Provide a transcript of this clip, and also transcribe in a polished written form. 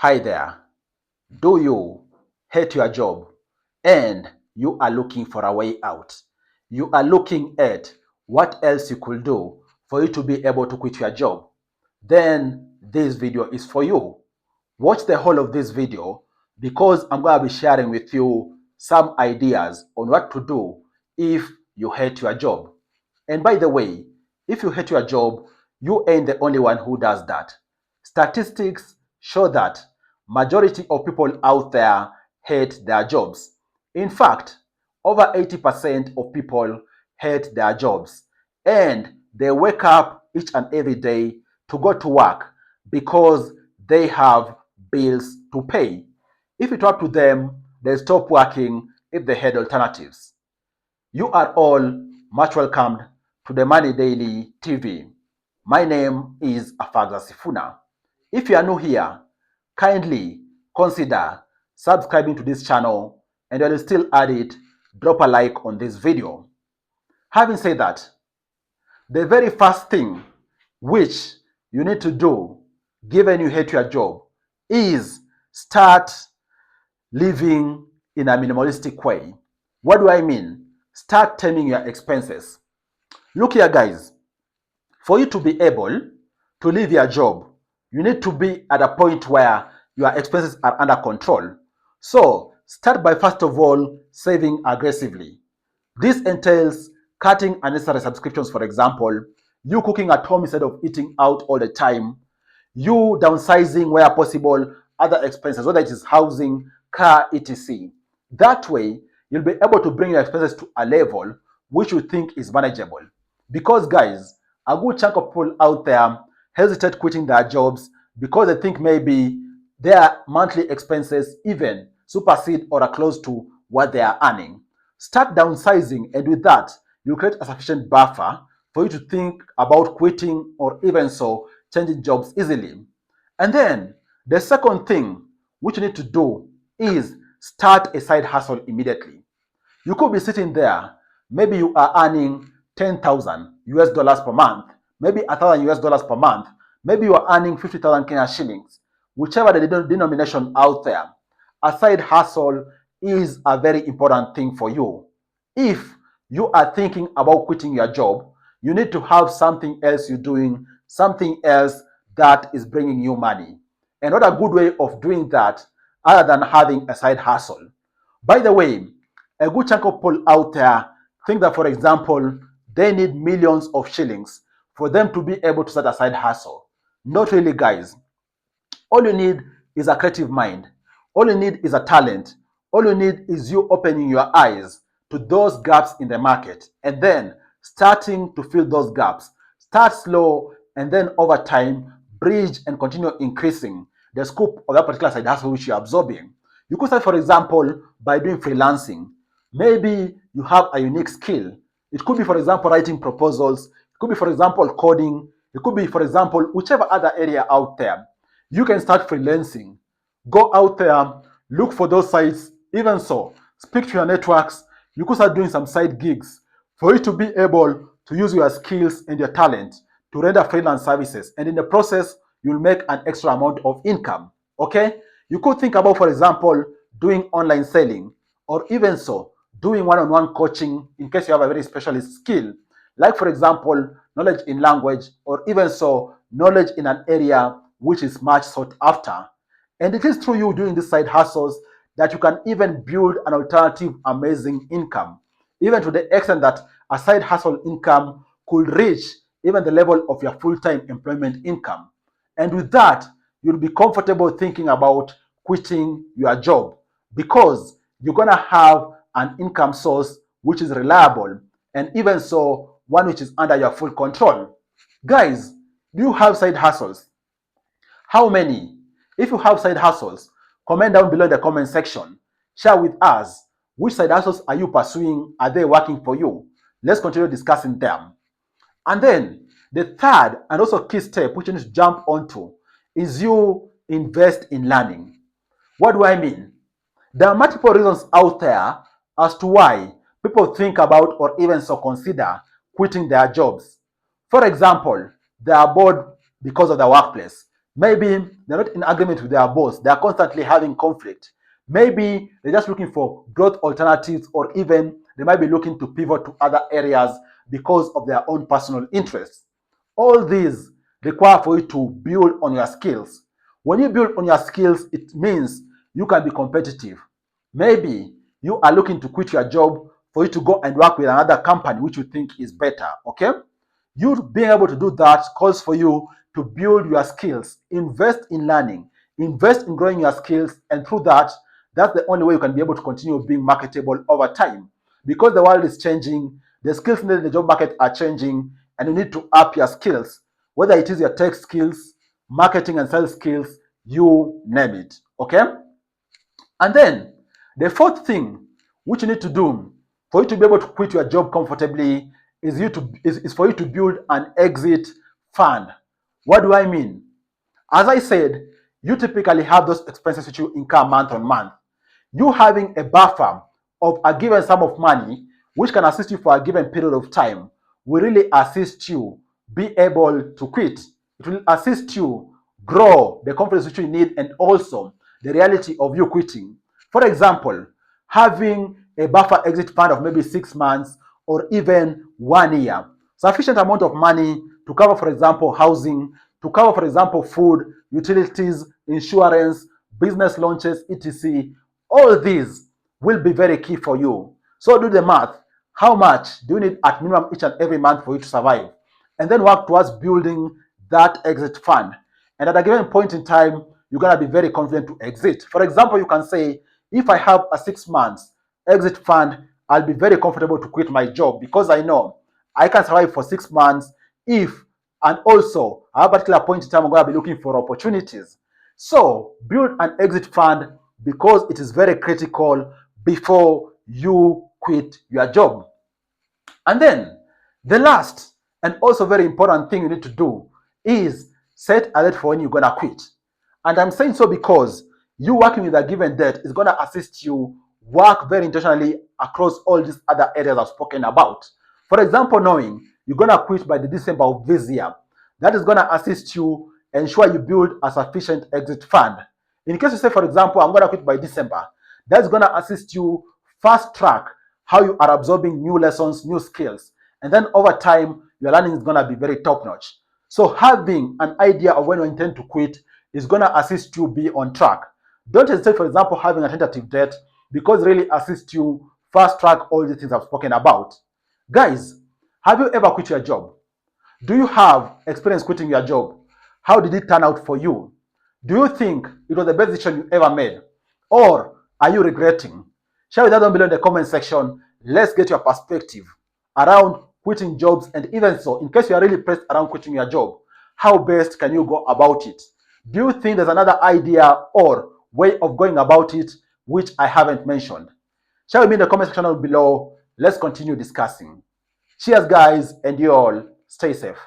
Hi there. Do you hate your job and you are looking for a way out? You are looking at what else you could do for you to be able to quit your job? Then this video is for you. Watch the whole of this video because I'm going to be sharing with you some ideas on what to do if you hate your job. And by the way, if you hate your job, you ain't the only one who does that. Statistics show that majority of people out there hate their jobs. In fact, over 80% of people hate their jobs and they wake up each and every day to go to work because they have bills to pay. If it were up to them, they stop working if they had alternatives. You are all much welcomed to the Money Daily TV. My name is Afagza Sifuna. If you are new here, kindly consider subscribing to this channel, and while you still at it, drop a like on this video. Having said that, the very first thing which you need to do, given you hate your job, is start living in a minimalistic way. What do I mean? Start taming your expenses. Look here, guys. For you to be able to leave your job, you need to be at a point where your expenses are under control. So start by first of all saving aggressively. This entails cutting unnecessary subscriptions, for example, you cooking at home instead of eating out all the time, you downsizing where possible other expenses, whether it is housing, car, etc. That way, you'll be able to bring your expenses to a level which you think is manageable. Because, guys, a good chunk of people out there hesitate quitting their jobs because they think maybe their monthly expenses even supersede or are close to what they are earning. Start downsizing, and with that, you create a sufficient buffer for you to think about quitting or even so changing jobs easily. And then the second thing which you need to do is start a side hustle immediately. You could be sitting there, maybe you are earning 10,000 US dollars per month, maybe 1,000 US dollars per month, maybe you are earning 50,000 Kenya shillings, whichever the denomination out there. A side hustle is a very important thing for you. If you are thinking about quitting your job, you need to have something else you're doing, something else that is bringing you money. And what a good way of doing that other than having a side hustle. By the way, a good chunk of people out there think that, for example, they need millions of shillings for them to be able to start a side hustle. Not really, guys. All you need is a creative mind. All you need is a talent. All you need is you opening your eyes to those gaps in the market and then starting to fill those gaps. Start slow and then over time, bridge and continue increasing the scope of that particular side hustle which you're absorbing. You could start, for example, by doing freelancing. Maybe you have a unique skill. It could be, for example, writing proposals. It could be, for example, coding. It could be, for example, whichever other area out there. You can start freelancing. Go out there, look for those sites. Even so, speak to your networks. You could start doing some side gigs for you to be able to use your skills and your talent to render freelance services. And in the process, you'll make an extra amount of income. Okay? You could think about, for example, doing online selling, or even so, doing one-on-one coaching in case you have a very specialist skill, like, for example, knowledge in language, or even so, knowledge in an area which is much sought after. And it is through you doing these side hustles that you can even build an alternative amazing income, even to the extent that a side hustle income could reach even the level of your full-time employment income. And with that, you'll be comfortable thinking about quitting your job because you're going to have an income source which is reliable and even so one which is under your full control. Guys, do you have side hustles? How many? If you have side hustles, comment down below in the comment section. Share with us which side hustles are you pursuing? Are they working for you? Let's continue discussing them. And then the third and also key step which you need to jump onto is you invest in learning. What do I mean? There are multiple reasons out there as to why people think about or even so consider quitting their jobs. For example, they are bored because of the workplace. Maybe they're not in agreement with their boss. They are constantly having conflict. Maybe they're just looking for growth alternatives, or even they might be looking to pivot to other areas because of their own personal interests. All these require for you to build on your skills. When you build on your skills, it means you can be competitive. Maybe you are looking to quit your job for you to go and work with another company which you think is better. Okay? You being able to do that calls for you to build your skills, invest in learning, invest in growing your skills, and through that, that's the only way you can be able to continue being marketable over time. Because the world is changing, the skills needed in the job market are changing, and you need to up your skills, whether it is your tech skills, marketing and sales skills, you name it. Okay? And then the fourth thing which you need to do for you to be able to quit your job comfortably is for you to build an exit fund. What do I mean? As I said, you typically have those expenses which you incur month on month. You having a buffer of a given sum of money which can assist you for a given period of time will really assist you be able to quit. It will assist you grow the confidence which you need, and also the reality of you quitting. For example, having a buffer exit fund of maybe 6 months or even 1 year, sufficient amount of money to cover, for example, housing, to cover, for example, food, utilities, insurance, business launches, etc. All these will be very key for you. So do the math. How much do you need at minimum each and every month for you to survive? And then work towards building that exit fund. And at a given point in time, you're going to be very confident to exit. For example, you can say, if I have a 6 months exit fund, I'll be very comfortable to quit my job because I know I can survive for 6 months if, and also at a particular point in time, I'm going to be looking for opportunities. So build an exit fund because it is very critical before you quit your job. And then the last and also very important thing you need to do is set a date for when you're going to quit. And I'm saying so because you working with a given date is going to assist you work very intentionally across all these other areas I've spoken about. For example, knowing you're going to quit by the December of this year, that is going to assist you ensure you build a sufficient exit fund. In case you say, for example, I'm going to quit by December, that's going to assist you fast track how you are absorbing new lessons, new skills. And then over time, your learning is going to be very top notch. So having an idea of when you intend to quit is going to assist you be on track. Don't hesitate, for example, having a tentative date because it really assists you fast track all the things I've spoken about. Guys, have you ever quit your job? Do you have experience quitting your job? How did it turn out for you? Do you think it was the best decision you ever made? Or are you regretting? Share with us down below in the comment section. Let's get your perspective around quitting jobs, and even so, in case you are really pressed around quitting your job, how best can you go about it? Do you think there's another idea or way of going about it which I haven't mentioned? Share with me in the comment section down below. Let's continue discussing. Cheers, guys, and you all stay safe.